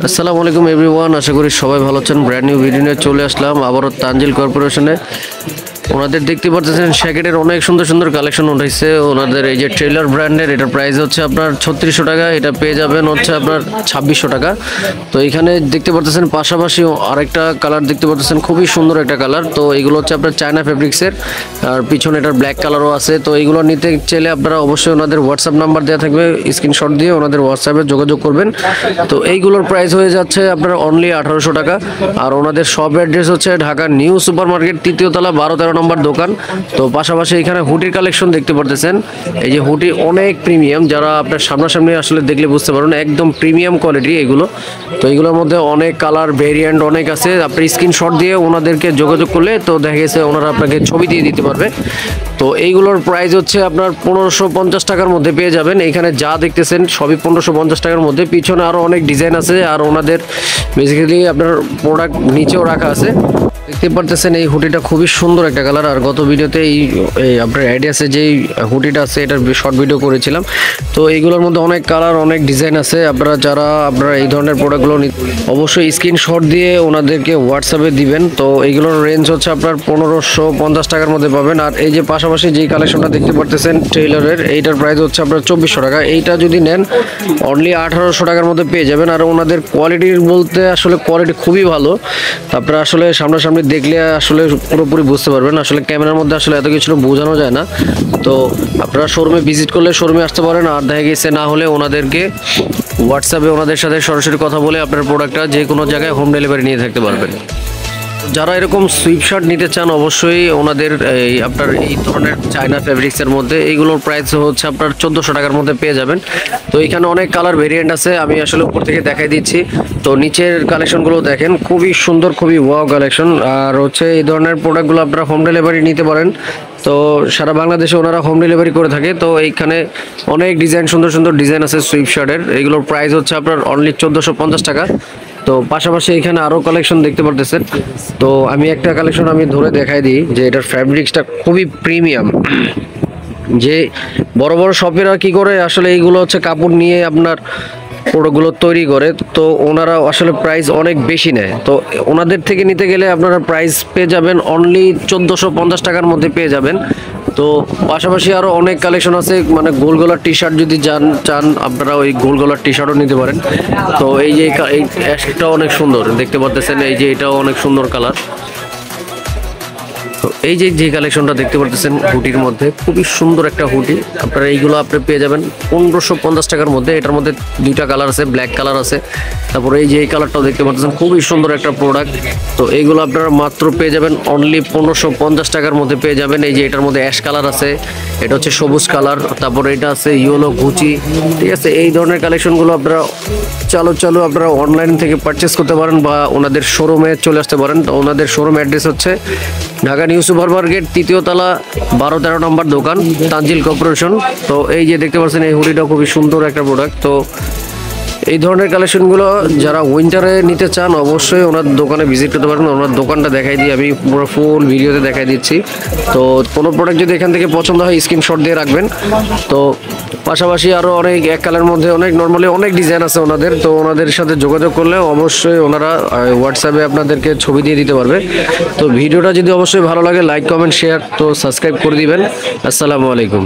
আসসালামু আলাইকুম এভরিওয়ান, আশা করি সবাই ভালো আছেন। ব্র্যান্ড নিউ ভিডিও নিয়ে চলে আসলাম আবারও তানজিল কর্পোরেশনে। ওনাদের দেখতে পাচ্ছেন শ্যাকেটের অনেক সুন্দর সুন্দর কালেকশন উঠাইছে। ওনাদের এই যে ট্রেলার ব্র্যান্ডের, এটার প্রাইস হচ্ছে আপনার 3600 টাকা, এটা পেয়ে যাবেন হচ্ছে আপনার 2600 টাকা। তো এখানে দেখতে পাচ্ছেন পাশাপাশি আরেকটা কালার দেখতে পাচ্ছেন, খুবই সুন্দর একটা কালার। তো এগুলো হচ্ছে আপনার চায়না ফেব্রিক্সের, আর পিছনে এটার ব্ল্যাক কালারও আছে। তো এইগুলো নিতে চাইলে আপনারা অবশ্যই ওনাদের হোয়াটসঅ্যাপ নাম্বার দেওয়া থাকবে, স্ক্রিনশট দিয়ে ওনাদের হোয়াটসঅ্যাপে যোগাযোগ করবেন। তো এইগুলোর প্রাইস হয়ে যাচ্ছে আপনার অনলি 1800 টাকা। আর ওনাদের শপ অ্যাড্রেস হচ্ছে ঢাকা নিউ সুপার মার্কেট, 3য় তলা, 12-13 নম্বর দোকান। তো পাশাপাশি এখানে হুডির কালেকশন দেখতে পারতেছেন। এই যে হুডি অনেক প্রিমিয়াম, যারা আপনার সামনাসামনি আসলে দেখলে বুঝতে পারবেন, একদম প্রিমিয়াম কোয়ালিটি এগুলো। তো এইগুলোর মধ্যে অনেক কালার ভেরিয়েন্ট অনেক আছে। আপনি স্ক্রিনশট দিয়ে ওনাদেরকে যোগাযোগ করলে তো দেখা গেছে ওনারা আপনাকে ছবি দিয়ে দিতে পারবে। তো এইগুলোর প্রাইস হচ্ছে আপনার 1550 টাকার মধ্যে পেয়ে যাবেন। এখানে যা দেখতেছেন সবই 1550 টাকার মধ্যে। পিছনে আরও অনেক ডিজাইন আছে, আর ওনাদের বেসিক্যালি আপনার প্রোডাক্ট নিচেও রাখা আছে। দেখতে পারতেছেন এই হুডিটা খুবই সুন্দর একটা কালার। আর গত ভিডিওতে এই আপনার আইডিয়াসে যেই হুডিটা আছে এটার শর্ট ভিডিও করেছিলাম। তো এইগুলোর মধ্যে অনেক কালার অনেক ডিজাইন আছে। আপনারা এই ধরনের প্রোডাক্টগুলো অবশ্যই স্ক্রিনশট দিয়ে ওনাদেরকে হোয়াটসঅ্যাপে দিবেন। তো এইগুলোর রেঞ্জ হচ্ছে আপনার 1550 টাকার মধ্যে পাবেন। আর এই যে পাশাপাশি যেই কালেকশনটা দেখতে পারতেছেন টেইলরের, এইটার প্রাইস হচ্ছে আপনার 2400 টাকা। এইটা যদি নেন অনলি 1800 টাকার মধ্যে পেয়ে যাবেন। আর ওনাদের কোয়ালিটির বলতে আসলে কোয়ালিটি খুবই ভালো। আপনারা আসলে সামনাসামনি দেখলে আসলে পুরোপুরি বুঝতে পারবেন। আসলে ক্যামেরার মধ্যে আসলে এত কিছু বোঝানো যায় না। তো আপনারা শোরুমে ভিজিট করলে শোরুমে আসতে পারেন, আর দেখা গেছে না হলে ওনাদেরকে হোয়াটসঅ্যাপে ওনাদের সাথে সরাসরি কথা বলে আপনার প্রোডাক্টটা যে কোনো জায়গায় হোম ডেলিভারি নিয়ে থাকতে পারবেন। যারা এরকম সুইপ শার্ট নিতে চান অবশ্যই ওনাদের আপনার এই ধরনের চায়না ফেব্রিক্সের মধ্যে এইগুলোর প্রাইস হচ্ছে আপনার 1400 টাকার মধ্যে পেয়ে যাবেন। তো এখানে অনেক কালার ভেরিয়েন্ট আছে, আমি আসলে উপর থেকে দেখাই দিচ্ছি। তো নিচের কালেকশনগুলো দেখেন, খুবই সুন্দর, খুবই ওয়াও কালেকশন। আর হচ্ছে এই ধরনের প্রোডাক্টগুলো আপনারা হোম ডেলিভারি নিতে পারেন। তো সারা বাংলাদেশে ওনারা হোম ডেলিভারি করে থাকে। তো এইখানে অনেক ডিজাইন, সুন্দর সুন্দর ডিজাইন আছে সুইপ শার্টের। এইগুলোর প্রাইস হচ্ছে আপনার অনলি 1450 টাকা। তো পাশাপাশি এখানে আরও কালেকশন দেখতে পারতেছেন। তো আমি একটা কালেকশন আমি ধরে দেখাই দিই যে এটার ফ্যাব্রিক্সটা খুবই প্রিমিয়াম। যে বড় বড় শপেরা কি করে আসলে এইগুলো হচ্ছে কাপড় নিয়ে আপনার প্রোডাক্টগুলো তৈরি করে, তো ওনারা আসলে প্রাইস অনেক বেশি নেয়। তো ওনাদের থেকে নিতে গেলে আপনারা প্রাইস পেয়ে যাবেন অনলি 1450 টাকার মধ্যে পেয়ে যাবেন। তো পাশাপাশি আরও অনেক কালেকশন আছে, মানে গোল গলার টি শার্ট যদি চান আপনারা ওই গোল গলার টি শার্টও নিতে পারেন। তো এই যে এইটা অনেক সুন্দর দেখতে পাচ্ছেন, এই যে এটাও অনেক সুন্দর কালার। তো এই যে কালেকশনটা দেখতে পাচ্ছেন হুডির মধ্যে, খুবই সুন্দর একটা হুডি। আপনারা এইগুলো আপনি পেয়ে যাবেন 1550 টাকার মধ্যে। এটার মধ্যে দুইটা কালার আছে, ব্ল্যাক কালার আছে, তারপরে এই যে এই কালারটাও দেখতে পাচ্ছেন, খুবই সুন্দর একটা প্রোডাক্ট। তো এইগুলো আপনারা মাত্র পেয়ে যাবেন অনলি 1550 টাকার মধ্যে পেয়ে যাবেন। এই যে এটার মধ্যে অ্যাশ কালার আছে, এটা হচ্ছে সবুজ কালার, তারপরে এটা আছে ইয়েলো গুচি, ঠিক আছে। এই ধরনের কালেকশনগুলো আপনারা চালু আপনারা অনলাইন থেকে পারচেস করতে পারেন বা ওনাদের শোরুমে চলে আসতে পারেন। তো ওনাদের শোরুম অ্যাড্রেস হচ্ছে ঢাকা নিউ সুপার মার্কেট, 3য় তলা, 12-13 নম্বর দোকান, তানজিল কর্পোরেশন। তো এই যে দেখতে পাচ্ছেন এই হুডিটা খুবই সুন্দর একটা প্রোডাক্ট। তো এই ধরনের কালেকশনগুলো যারা উইন্টারে নিতে চান অবশ্যই ওনার দোকানে ভিজিট করতে পারেন। ওনার দোকানটা দেখাই দিই, আমি পুরো ফুল ভিডিওতে দেখাই দিচ্ছি। তো কোনো প্রোডাক্ট যদি এখান থেকে পছন্দ হয় স্ক্রিনশট দিয়ে রাখবেন। তো পাশাপাশি আরও অনেক এক কালারের মধ্যে অনেক নর্মালি অনেক ডিজাইন আছে ওনাদের। তো ওনাদের সাথে যোগাযোগ করলে অবশ্যই ওনারা হোয়াটসঅ্যাপে আপনাদেরকে ছবি দিয়ে দিতে পারবে। তো ভিডিওটা যদি অবশ্যই ভালো লাগে লাইক, কমেন্ট, শেয়ার, তো সাবস্ক্রাইব করে দিবেন। আসসালামু আলাইকুম।